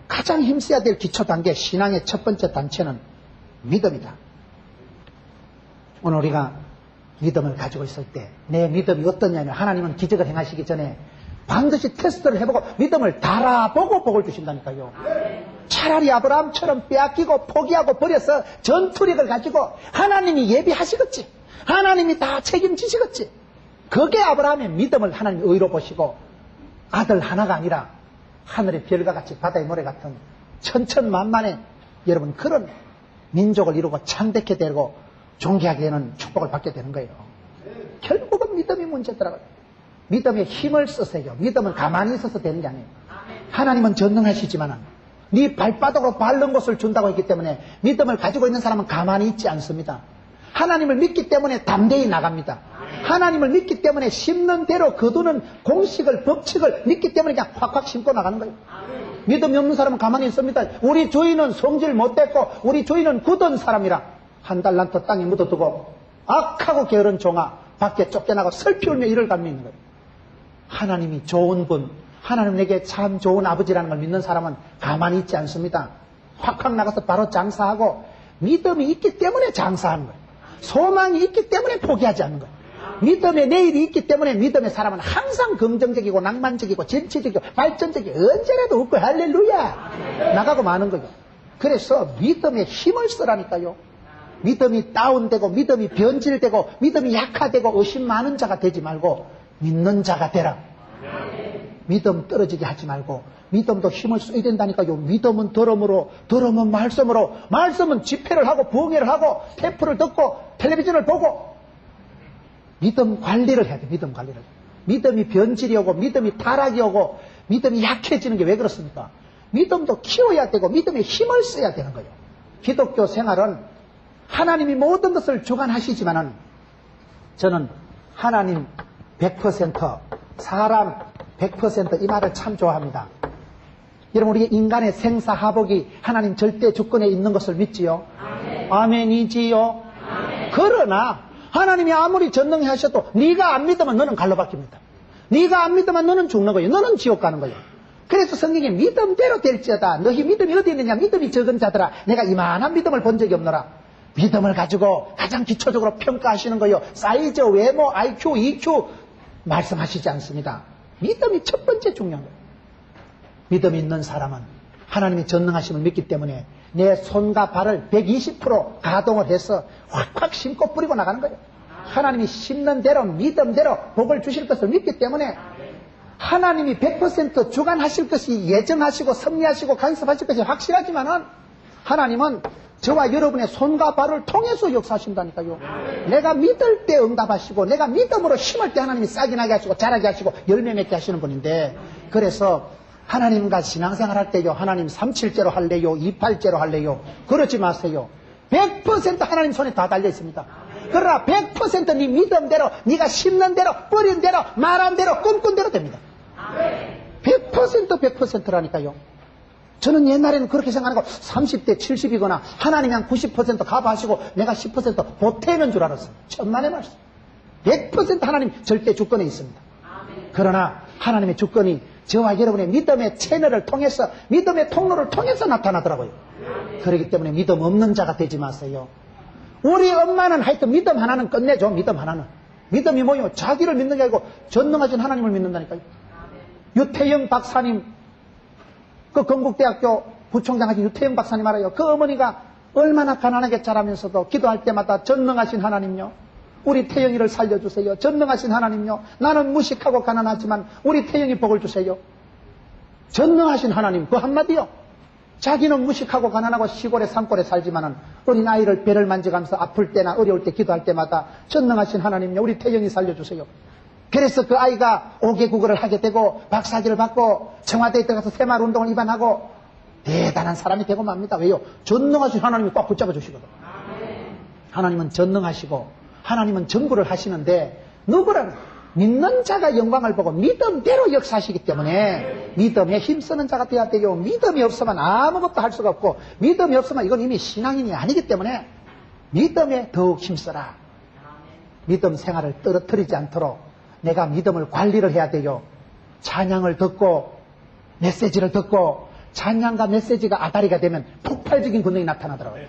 가장 힘써야 될 기초 단계, 신앙의 첫 번째 단체는 믿음이다. 오늘 우리가 믿음을 가지고 있을 때 내 믿음이 어떠냐면, 하나님은 기적을 행하시기 전에 반드시 테스트를 해보고 믿음을 달아보고 복을 주신다니까요. 차라리 아브라함처럼 빼앗기고 포기하고 버려서 전투력을 가지고 하나님이 예비하시겠지, 하나님이 다 책임지시겠지. 그게 아브라함의 믿음을 하나님 의로 보시고 아들 하나가 아니라 하늘의 별과 같이 바다의 모래 같은 천천만만의 여러분 그런 민족을 이루고 창대케 되고 존귀하게 되는 축복을 받게 되는 거예요. 결국은 믿음이 문제더라고요. 믿음의 힘을 쓰세요. 믿음은 가만히 있어서 되는 게 아니에요. 하나님은 전능하시지만 네 발바닥으로 밟는 것을 준다고 했기 때문에 믿음을 가지고 있는 사람은 가만히 있지 않습니다. 하나님을 믿기 때문에 담대히 나갑니다. 하나님을 믿기 때문에 심는 대로 거두는 공식을, 법칙을 믿기 때문에 그냥 확확 심고 나가는 거예요. 믿음이 없는 사람은 가만히 있습니다. 우리 주인은 성질 못됐고 우리 주인은 굳은 사람이라 한 달란트 땅에 묻어두고 악하고 게으른 종아 밖에 쫓겨나고 슬피 울며 이를 감고 있는 거예요. 하나님이 좋은 분, 하나님 내게 참 좋은 아버지라는 걸 믿는 사람은 가만히 있지 않습니다. 확확 나가서 바로 장사하고 믿음이 있기 때문에 장사하는 거예요. 소망이 있기 때문에 포기하지 않는 거예요. 믿음의 내일이 있기 때문에 믿음의 사람은 항상 긍정적이고 낭만적이고 진취적이고 발전적이고 언제라도 웃고 할렐루야 나가고 마는 거예요. 그래서 믿음의 힘을 쓰라니까요. 믿음이 다운되고 믿음이 변질되고 믿음이 약화되고 의심 많은 자가 되지 말고 믿는 자가 되라. 믿음 떨어지게 하지 말고 믿음도 힘을 써야 된다니까요. 믿음은 들음으로, 들음은 말씀으로, 말씀은 집회를 하고 부흥회를 하고 테이프를 듣고 텔레비전을 보고 믿음 관리를 해야 돼. 믿음 관리를. 믿음이 변질이 오고 믿음이 타락이 오고 믿음이 약해지는 게 왜 그렇습니까? 믿음도 키워야 되고 믿음의 힘을 써야 되는 거예요. 기독교 생활은 하나님이 모든 것을 주관하시지만은 저는 하나님 100%, 사람 100% 이 말을 참 좋아합니다. 여러분 우리 인간의 생사하복이 하나님 절대 주권에 있는 것을 믿지요? 아멘이지요? 그러나 하나님이 아무리 전능히 하셔도 네가 안 믿으면 너는 갈로 바뀝니다. 네가 안 믿으면 너는 죽는 거예요. 너는 지옥 가는 거예요. 그래서 성경에 믿음대로 될지어다. 너희 믿음이 어디 있느냐? 믿음이 적은 자들아 내가 이만한 믿음을 본 적이 없노라. 믿음을 가지고 가장 기초적으로 평가하시는 거예요. 사이즈, 외모, IQ, EQ 말씀하시지 않습니다. 믿음이 첫 번째 중요한 거예요. 믿음이 있는 사람은 하나님이 전능하심을 믿기 때문에 내 손과 발을 120% 가동을 해서 확확 심고 뿌리고 나가는 거예요. 하나님이 심는 대로 믿음대로 복을 주실 것을 믿기 때문에 하나님이 100% 주관하실 것이 예정하시고 섭리하시고 간섭하실 것이 확실하지만은 하나님은 저와 여러분의 손과 발을 통해서 역사하신다니까요. 내가 믿을 때 응답하시고 내가 믿음으로 심을 때 하나님이 싹이 나게 하시고 자라게 하시고 열매 맺게 하시는 분인데 그래서 하나님과 신앙생활 할 때요. 하나님 37제로 할래요? 28제로 할래요? 그러지 마세요. 100% 하나님 손에 다 달려 있습니다. 그러나 100% 네 믿음대로 네가 심는 대로 뿌린 대로 말한 대로 꿈꾼 대로 됩니다. 100%라니까요. 저는 옛날에는 그렇게 생각하고 30대 70이거나 하나님이 한 90% 가봐하시고 내가 10% 보태는 줄 알았어요. 천만의 말씀. 100% 하나님 절대 주권에 있습니다. 그러나 하나님의 주권이 저와 여러분의 믿음의 채널을 통해서 믿음의 통로를 통해서 나타나더라고요. 그렇기 때문에 믿음 없는 자가 되지 마세요. 우리 엄마는 하여튼 믿음 하나는 끝내줘. 믿음 하나는. 믿음이 뭐예요? 자기를 믿는 게 아니고 전능하신 하나님을 믿는다니까요. 유태영 박사님, 그 건국대학교 부총장 하신 유태영 박사님 알아요. 그 어머니가 얼마나 가난하게 자라면서도 기도할 때마다 전능하신 하나님요, 우리 태영이를 살려주세요. 전능하신 하나님요, 나는 무식하고 가난하지만 우리 태영이 복을 주세요. 전능하신 하나님, 그 한마디요. 자기는 무식하고 가난하고 시골에 산골에 살지만은 어린아이를 배를 만져가면서 아플 때나 어려울 때 기도할 때마다 전능하신 하나님요, 우리 태영이 살려주세요. 그래서 그 아이가 5개 국어를 하게 되고 박사학위를 받고 청와대에 들어가서 새마을운동을 입안하고 대단한 사람이 되고 맙니다. 왜요? 전능하신 하나님이 꽉 붙잡아 주시거든. 하나님은 전능하시고 하나님은 전부를 하시는데 누구를 믿는 자가 영광을 보고 믿음대로 역사하시기 때문에 믿음에 힘쓰는 자가 되어야 돼요. 믿음이 없으면 아무것도 할 수가 없고 믿음이 없으면 이건 이미 신앙인이 아니기 때문에 믿음에 더욱 힘써라. 믿음 생활을 떨어뜨리지 않도록 내가 믿음을 관리를 해야 돼요. 찬양을 듣고 메시지를 듣고 찬양과 메시지가 아다리가 되면 폭발적인 권능이 나타나더라고요.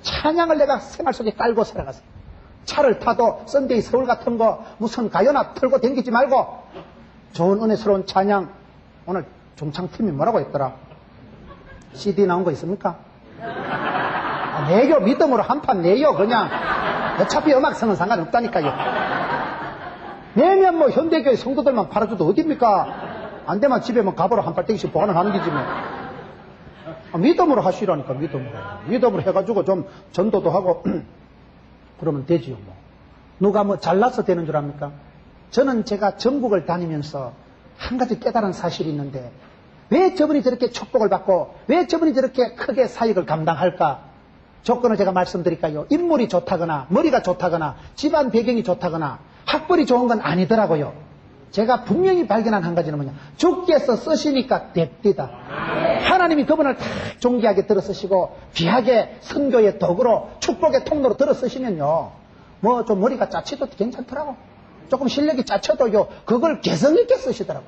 찬양을 내가 생활 속에 깔고 살아가세요. 차를 타도 썬데이 서울 같은 거 무슨 가요나 틀고 댕기지 말고 좋은 은혜스러운 찬양. 오늘 중창팀이 뭐라고 했더라? CD 나온 거 있습니까? 내요. 믿음으로 한 판 내요. 그냥 어차피 음악성은 상관없다니까요. 내면 뭐 현대교회 성도들만 팔아줘도 어딥니까? 안 되면 집에 뭐 갑으로 한 팔대기씩 보관을 하는 거지 뭐. 믿음으로 하시라니까. 믿음으로 해가지고 좀 전도도 하고 그러면 되지요 뭐. 누가 뭐 잘나서 되는 줄 압니까? 저는 제가 전국을 다니면서 한 가지 깨달은 사실이 있는데 왜 저분이 저렇게 축복을 받고 왜 저분이 저렇게 크게 사역을 감당할까? 조건을 제가 말씀드릴까요? 인물이 좋다거나 머리가 좋다거나 집안 배경이 좋다거나 학벌이 좋은 건 아니더라고요. 제가 분명히 발견한 한 가지는 뭐냐? 주께서 쓰시니까 됩니다. 하나님이 그분을 다 존귀하게 들어 쓰시고 귀하게 선교의 덕으로 축복의 통로로 들어 쓰시면요. 뭐 좀 머리가 짜쳐도 괜찮더라고. 조금 실력이 짜쳐도요. 그걸 개성 있게 쓰시더라고.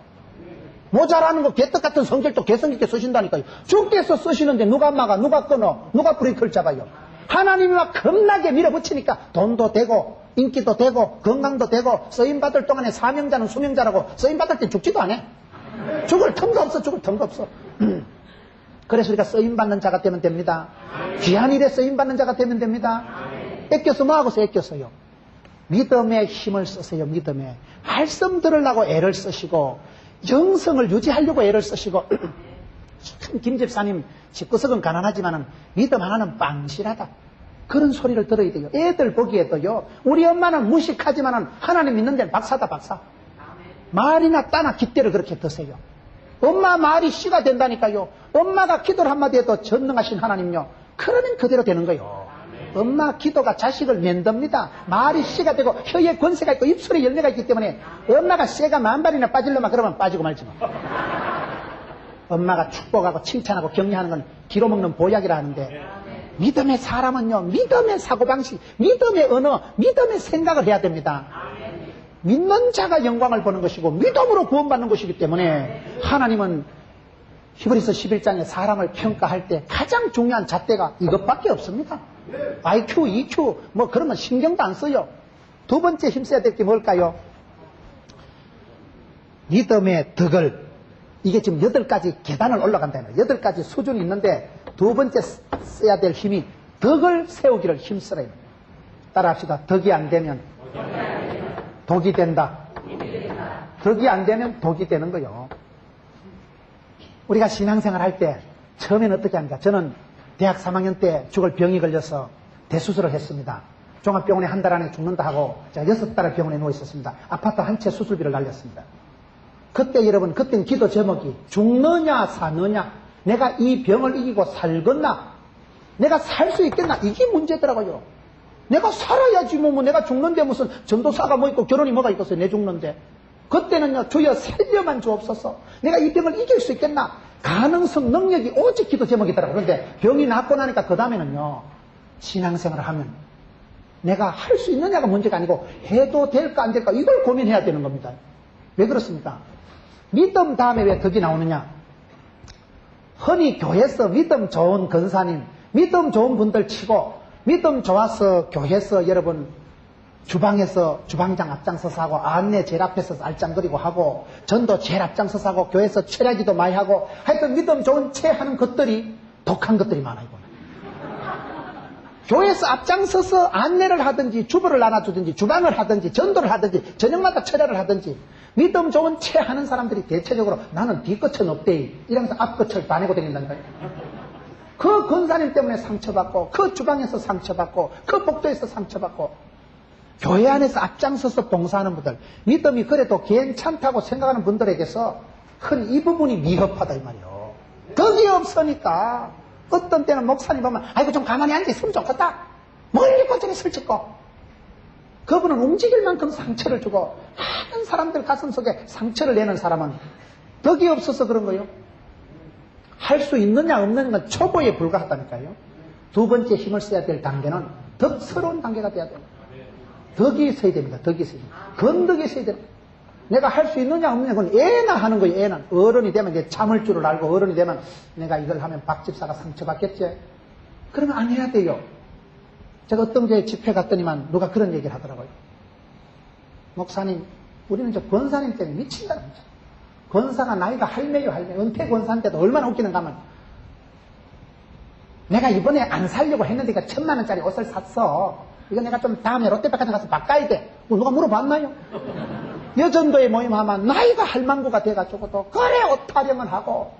모자라는 거 개떡 같은 성질도 개성 있게 쓰신다니까요. 주께서 쓰시는데 누가 막아, 누가 끊어, 누가 브레이크를 잡아요. 하나님이 막 겁나게 밀어붙이니까 돈도 되고 인기도 되고 건강도 되고 쓰임받을 동안에 사명자는 수명자라고 쓰임받을 땐 죽지도 않아. 죽을 틈도 없어. 그래서 우리가 쓰임받는 자가 되면 됩니다. 귀한 일에 쓰임받는 자가 되면 됩니다. 애껴서 뭐하고서 애껴서요? 믿음의 힘을 쓰세요. 믿음에 말씀 들으려고 애를 쓰시고 영성을 유지하려고 애를 쓰시고 참 김 집사님 집구석은 가난하지만은 믿음 하나는 빵실하다. 그런 소리를 들어야 돼요. 애들 보기에도요. 우리 엄마는 무식하지만은 하나님 믿는 데는 박사다 박사. 말이나 따나 깃대를 그렇게 드세요. 엄마 말이 씨가 된다니까요. 엄마가 기도를 한마디 해도 전능하신 하나님요. 그러면 그대로 되는 거예요. 엄마 기도가 자식을 만듭니다. 말이 씨가 되고 혀에 권세가 있고 입술에 열매가 있기 때문에 엄마가 쇠가 만발이나 빠질려면 그러면 빠지고 말지 뭐. 엄마가 축복하고 칭찬하고 격려하는 건 기로 먹는 보약이라 하는데 믿음의 사람은요. 믿음의 사고방식, 믿음의 언어, 믿음의 생각을 해야 됩니다. 믿는 자가 영광을 보는 것이고 믿음으로 구원받는 것이기 때문에 하나님은 히브리서 11장에 사람을 평가할 때 가장 중요한 잣대가 이것밖에 없습니다. IQ, EQ 뭐 그런 건 신경도 안 써요. 두 번째 힘써야 될 게 뭘까요? 믿음의 덕을. 이게 지금 8가지 계단을 올라간다. 8가지 수준이 있는데 두 번째 써야 될 힘이 덕을 세우기를 힘쓰라. 따라합시다. 덕이 안 되면 독이 된다. 덕이 안 되면 독이 되는 거요. 우리가 신앙생활 할 때 처음에는 어떻게 합니까? 저는 대학 3학년 때 죽을 병이 걸려서 대수술을 했습니다. 종합병원에 한 달 안에 죽는다 하고 제가 6달을 병원에 누워 있었습니다. 아파트 한 채 수술비를 날렸습니다. 그때 여러분, 그때는 기도 제목이 죽느냐 사느냐, 내가 이 병을 이기고 살겠나, 내가 살 수 있겠나, 이게 문제더라고요. 내가 살아야지 뭐 내가 죽는데 무슨 전도사가 뭐 있고 결혼이 뭐가 있겠어요. 내 죽는데. 그때는요, 주여 살려만 주옵소서. 내가 이 병을 이길 수 있겠나. 가능성, 능력이 오직 기도 제목이더라고요. 그런데 병이 낫고 나니까 그 다음에는요, 신앙생활을 하면 내가 할 수 있느냐가 문제가 아니고 해도 될까 안 될까 이걸 고민해야 되는 겁니다. 왜 그렇습니까? 믿음 다음에 왜 덕이 나오느냐? 흔히 교회에서 믿음 좋은 권사님, 믿음 좋은 분들 치고 믿음 좋아서 교회에서 여러분 주방에서 주방장 앞장서서 하고 안내 제일 앞에서 알짱거리고 하고 전도 제일 앞장서서 하고 교회에서 철야기도 많이 하고 하여튼 믿음 좋은 채 하는 것들이 독한 것들이 많아요. 교회에서 앞장서서 안내를 하든지 주부를 나눠주든지 주방을 하든지 전도를 하든지 저녁마다 철야를 하든지 믿음 좋은 채 하는 사람들이 대체적으로 나는 뒤끝은 없대 이러면서 앞끝을 다 내고 다닌다니까요. 그 권사님 때문에 상처받고 그 주방에서 상처받고 그 복도에서 상처받고 교회 안에서 앞장서서 봉사하는 분들, 믿음이 그래도 괜찮다고 생각하는 분들에게서 큰 이 부분이 미흡하다 이 말이에요. 덕이 없으니까 어떤 때는 목사님 보면 아이고 좀 가만히 앉아있으면 좋겠다. 멀리 고전에 슬쩍고 그분은 움직일 만큼 상처를 주고 많은 사람들 가슴 속에 상처를 내는 사람은 덕이 없어서 그런 거예요. 할 수 있느냐 없느냐 건 초보에 불과하다니까요. 두 번째 힘을 써야 될 단계는 덕스러운 단계가 돼야 돼요. 덕이 있어야 됩니다. 덕이 있어야 됩니다. 건덕이 있어야 됩니다. 내가 할 수 있느냐 없느냐 그건 애나 하는 거예요. 애는 어른이 되면 이제 참을 줄을 알고 어른이 되면 내가 이걸 하면 박 집사가 상처받겠지. 그러면 안 해야 돼요. 제가 어떤 교회 집회 갔더니만 누가 그런 얘기를 하더라고요. 목사님, 우리는 저 권사님 때문에 미친다는 거죠. 권사가 나이가 할매요, 할매. 은퇴 권사인데도 얼마나 웃기는가 하면 내가 이번에 안 살려고 했는데 1,000만 원짜리 옷을 샀어. 이거 내가 좀 다음에 롯데백화점 가서 바꿔야 돼. 누가 물어봤나요? 여전도에 모임하면 나이가 할망구가 돼가지고 또 그래 옷 타령을 하고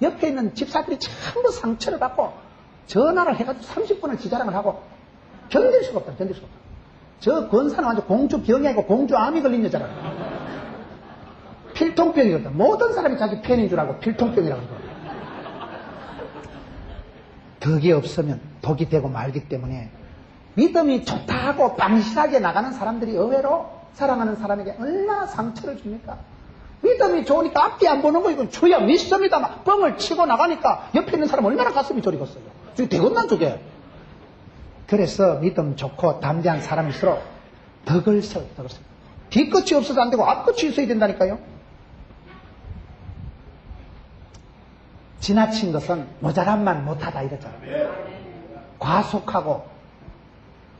옆에 있는 집사들이 전부 상처를 받고 전화를 해가지고 30분을 지자랑을 하고 견딜 수가 없다. 견딜 수가 없다. 저 권사는 완전 공주병이 아니고 공주암이 걸린 여자라고. 필통병이거든. 모든 사람이 자기 팬인 줄 알고 필통병이라고 그러거든. 덕이 없으면 독이 되고 말기 때문에 믿음이 좋다고 방실하게 나가는 사람들이 의외로 사랑하는 사람에게 얼마나 상처를 줍니까? 믿음이 좋으니까 앞뒤 안 보는 거 이건 주야 믿습니다. 막 뻥을 치고 나가니까 옆에 있는 사람 얼마나 가슴이 저리겠어요. 저게 되겠나 저게. 그래서 믿음 좋고 담대한 사람일수록 덕을 세워요. 덕을 세워요. 뒤끝이 없어서 안 되고 앞끝이 있어야 된다니까요. 지나친 것은 모자란만 못하다 이랬잖아요. 과속하고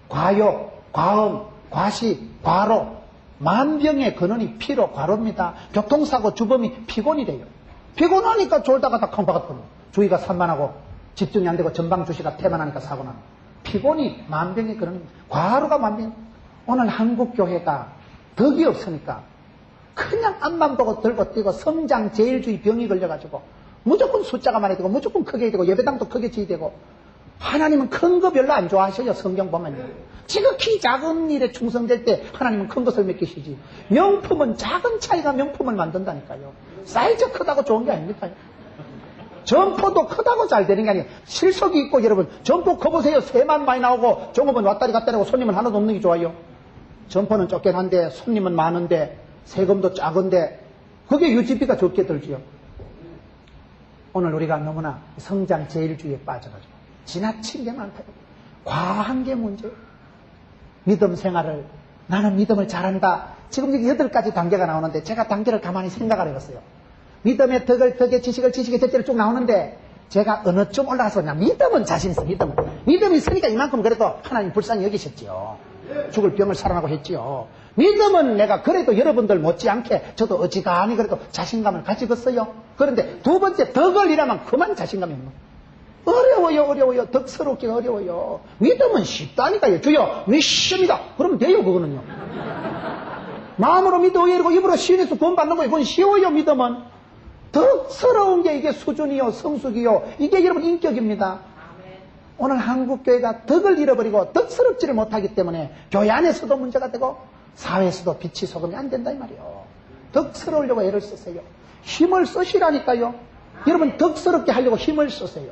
과욕, 과음, 과시, 과로 만병의 근원이 피로 과로입니다. 교통사고 주범이 피곤이 돼요. 피곤하니까 졸다가 다 컴박았거든요. 주의가 산만하고 집중이 안 되고 전방 주시가 태만하니까 사고 나는 피곤이 만병의 근원입니다. 과로가 만병. 오늘 한국교회가 덕이 없으니까 그냥 앞만 보고 들고 뛰고 성장 제일주의 병이 걸려가지고 무조건 숫자가 많이 되고 무조건 크게 되고 예배당도 크게 지어되고 하나님은 큰 거 별로 안 좋아하셔요. 성경 보면요. 지극히 작은 일에 충성될 때 하나님은 큰 것을 맡기시지. 명품은 작은 차이가 명품을 만든다니까요. 사이즈 크다고 좋은 게 아닙니까? 점포도 크다고 잘 되는 게 아니에요. 실속이 있고 여러분 점포 커보세요. 새만 많이 나오고 종업원 왔다리 갔다리 하고 손님은 하나도 없는 게 좋아요. 점포는 쫓겨난데 손님은 많은데 세금도 작은데 그게 유지비가 적게 들지요. 오늘 우리가 너무나 성장 제일주의에 빠져가지고 지나친 게 많다. 과한 게 문제예요. 믿음 생활을 나는 믿음을 잘한다. 지금 여기 8가지 단계가 나오는데 제가 단계를 가만히 생각을 해봤어요. 믿음의 덕의 지식의 덕대로 쭉 나오는데 제가 어느 쯤 올라가서 그냥 믿음은 자신 있어. 믿음이 있으니까 이만큼 그래도 하나님 불쌍히 여기셨지요. 죽을 병을 살아나고 했지요. 믿음은 내가 그래도 여러분들 못지않게 저도 어지간히 그래도 자신감을 가지겠어요. 그런데 두 번째 덕을 이라면 그만 자신감이 없는 거예요. 어려워요. 덕스럽게 어려워요. 믿음은 쉽다니까요. 주여 믿습니다. 그러면 돼요. 그거는요. 마음으로 믿어요. 입으로 시인해서 구원 받는 거예요. 그건 쉬워요. 믿음은 덕스러운 게 이게 수준이요 성숙이요 이게 여러분 인격입니다. 오늘 한국교회가 덕을 잃어버리고 덕스럽지를 못하기 때문에 교회 안에서도 문제가 되고 사회에서도 빛이 소금이 안 된다 이 말이에요. 덕스러우려고 애를 쓰세요. 힘을 쓰시라니까요. 여러분 덕스럽게 하려고 힘을 쓰세요.